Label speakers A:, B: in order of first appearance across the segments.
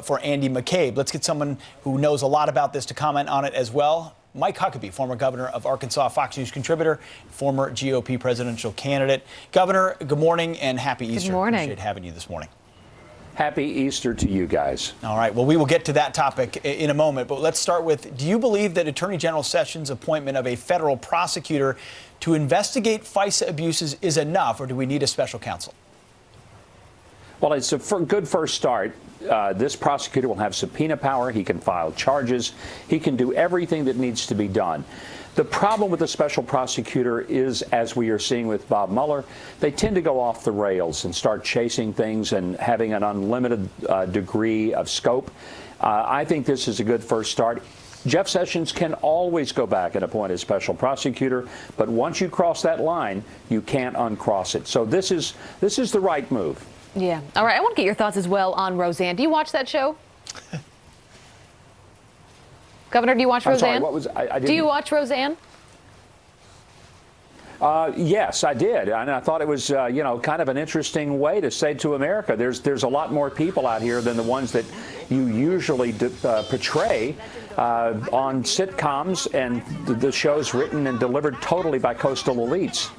A: for Andy McCabe. Let's get someone who knows a lot about this to comment on it as well. Mike Huckabee, former governor of Arkansas, Fox News contributor, former GOP presidential candidate. Governor, good morning and happy Easter.
B: Good morning.
A: Appreciate having you this morning.
C: Happy Easter to you guys.
A: All right. Well, we will get to that topic in a moment, but let's start with, do you believe that Attorney General Sessions' appointment of a federal prosecutor to investigate FISA abuses is enough, or do we need a special counsel?
C: Well, it's a good first start. This prosecutor will have subpoena power. He can file charges. He can do everything that needs to be done. The problem with the special prosecutor is, as we are seeing with Bob Mueller, they tend to go off the rails and start chasing things and having an unlimited degree of scope. I think this is a good first start. Jeff Sessions can always go back and appoint a special prosecutor, but once you cross that line, you can't uncross it. So this is the right move.
B: Yeah. All right. I want to get your thoughts as well on Roseanne. Do you watch that show? Governor, do you watch Roseanne?
C: I'm sorry, what was I didn't...
B: Do you watch Roseanne?
C: Yes, I did, and I thought it was, kind of an interesting way to say to America, there's a lot more people out here than the ones that you usually portray on sitcoms and the shows written and delivered totally by coastal elites.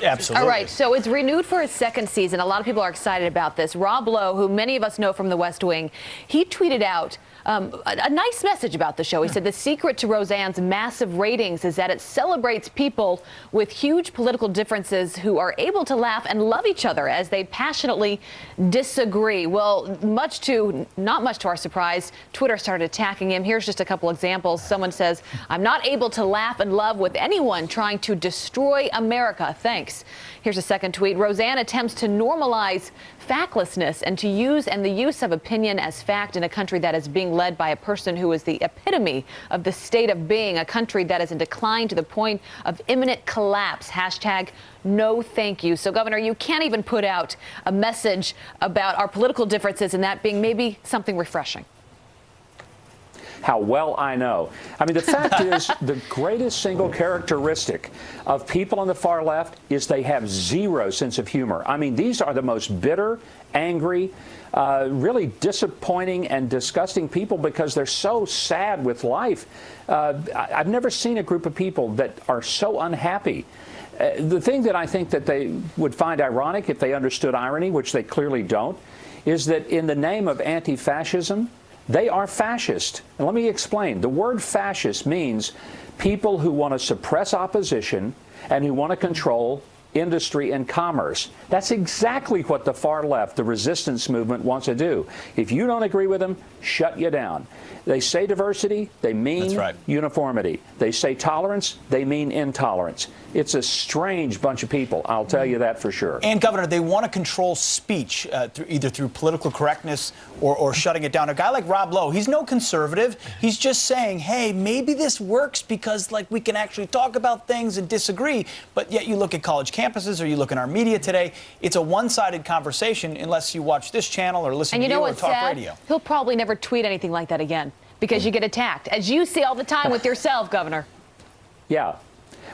A: Absolutely.
B: All right, so it's renewed for a second season. A lot of people are excited about this. Rob Lowe, who many of us know from The West Wing, he tweeted out a nice message about the show. He said the secret to Roseanne's massive ratings is that it celebrates people with huge political differences who are able to laugh and love each other as they passionately disagree. Well, not much to our surprise, Twitter started attacking him. Here's just a couple examples. Someone says, "I'm not able to laugh and love with anyone trying to destroy America. Thanks." Here's a second tweet. Roseanne attempts to normalize factlessness and the use of opinion as fact in a country that is being led by a person who is the epitome of the state of being, a country that is in decline to the point of imminent collapse. Hashtag no thank you. So, Governor, you can't even put out a message about our political differences and that being maybe something refreshing.
C: How well I know. I mean, the fact is, the greatest single characteristic of people on the far left is they have zero sense of humor. I mean, these are the most bitter, angry, really disappointing and disgusting people because they're so sad with life. I've never seen a group of people that are so unhappy. The thing that I think that they would find ironic if they understood irony, which they clearly don't, is that in the name of anti-fascism, they are fascist. And let me explain. The word fascist means people who want to suppress opposition and who want to control industry and commerce. That's exactly what the far left, the resistance movement, wants to do. If you don't agree with them, shut you down. They say diversity, they mean uniformity. They say tolerance, they mean intolerance. It's a strange bunch of people, I'll tell you that for sure.
A: And, Governor, they want to control speech either through political correctness or shutting it down. A guy like Rob Lowe, he's no conservative. He's just saying, hey, maybe this works because, we can actually talk about things and disagree. But yet you look at college campuses or you look in our media today, it's a one-sided conversation unless you watch this channel or listen to you or talk radio.
B: He'll probably never tweet anything like that again because you get attacked, as you see all the time with yourself, Governor.
C: Yeah.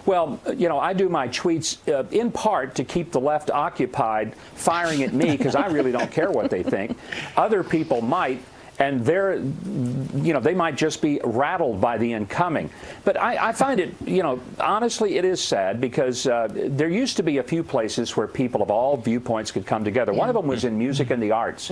C: Well, I do my tweets in part to keep the left occupied, firing at me because I really don't care what they think. Other people might, and they might just be rattled by the incoming. But I find it, honestly, it is sad because there used to be a few places where people of all viewpoints could come together. One of them was in music and the arts.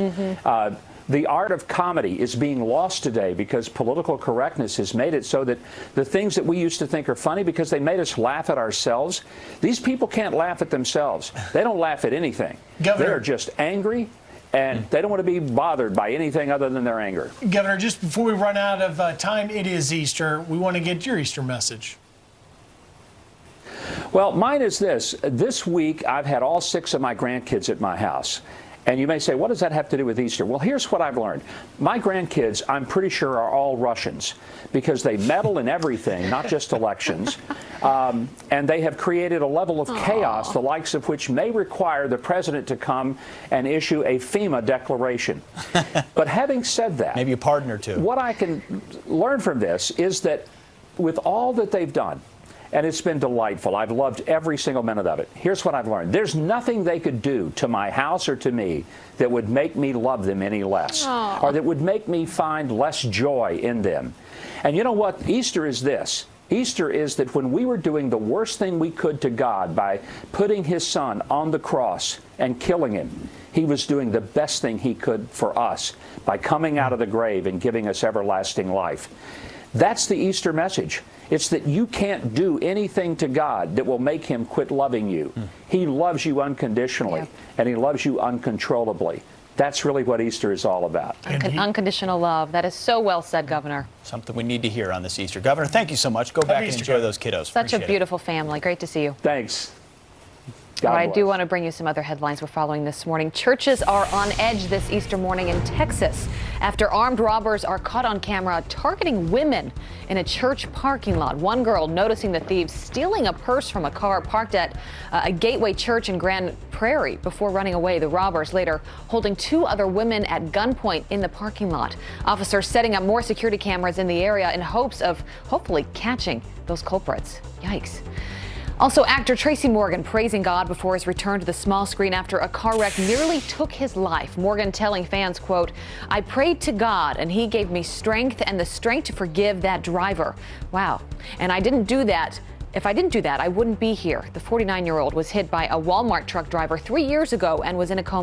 C: The art of comedy is being lost today because political correctness has made it so that the things that we used to think are funny because they made us laugh at ourselves, these people can't laugh at themselves. They don't laugh at anything.
D: Governor,
C: they're just angry, and they don't want to be bothered by anything other than their anger.
D: Governor, just before we run out of time, it is Easter. We want to get your Easter message.
C: Well, mine is this. This week, I've had all 6 of my grandkids at my house. And you may say, what does that have to do with Easter? Well, here's what I've learned. My grandkids, I'm pretty sure, are all Russians because they meddle in everything, not just elections. And they have created a level of chaos, the likes of which may require the president to come and issue a FEMA declaration. But having said that,
A: maybe a pardon or two.
C: What I can learn from this is that with all that they've done, and it's been delightful. I've loved every single minute of it. Here's what I've learned. There's nothing they could do to my house or to me that would make me love them any less, or that would make me find less joy in them. And you know what? Easter is this. Easter is that when we were doing the worst thing we could to God by putting his son on the cross and killing him, he was doing the best thing he could for us by coming out of the grave and giving us everlasting life. That's the Easter message. It's that you can't do anything to God that will make him quit loving you. He loves you unconditionally, and he loves you uncontrollably. That's really what Easter is all about.
B: Unconditional love. That is so well said, Governor.
A: Something we need to hear on this Easter. Governor, thank you so much. Go back and enjoy those kiddos.
B: Such a beautiful family. Great to see you.
C: Thanks.
B: All right, I do want to bring you some other headlines we're following this morning. Churches are on edge this Easter morning in Texas after armed robbers are caught on camera targeting women in a church parking lot. One girl noticing the thieves stealing a purse from a car parked at a Gateway Church in Grand Prairie before running away. The robbers later holding 2 other women at gunpoint in the parking lot. Officers setting up more security cameras in the area in hopes of hopefully catching those culprits. Yikes. Also, actor Tracy Morgan praising God before his return to the small screen after a car wreck nearly took his life. Morgan telling fans, quote, "I prayed to God and he gave me strength and the strength to forgive that driver." Wow. And I didn't do that. If I didn't do that, I wouldn't be here. The 49-year-old was hit by a Walmart truck driver 3 years ago and was in a coma.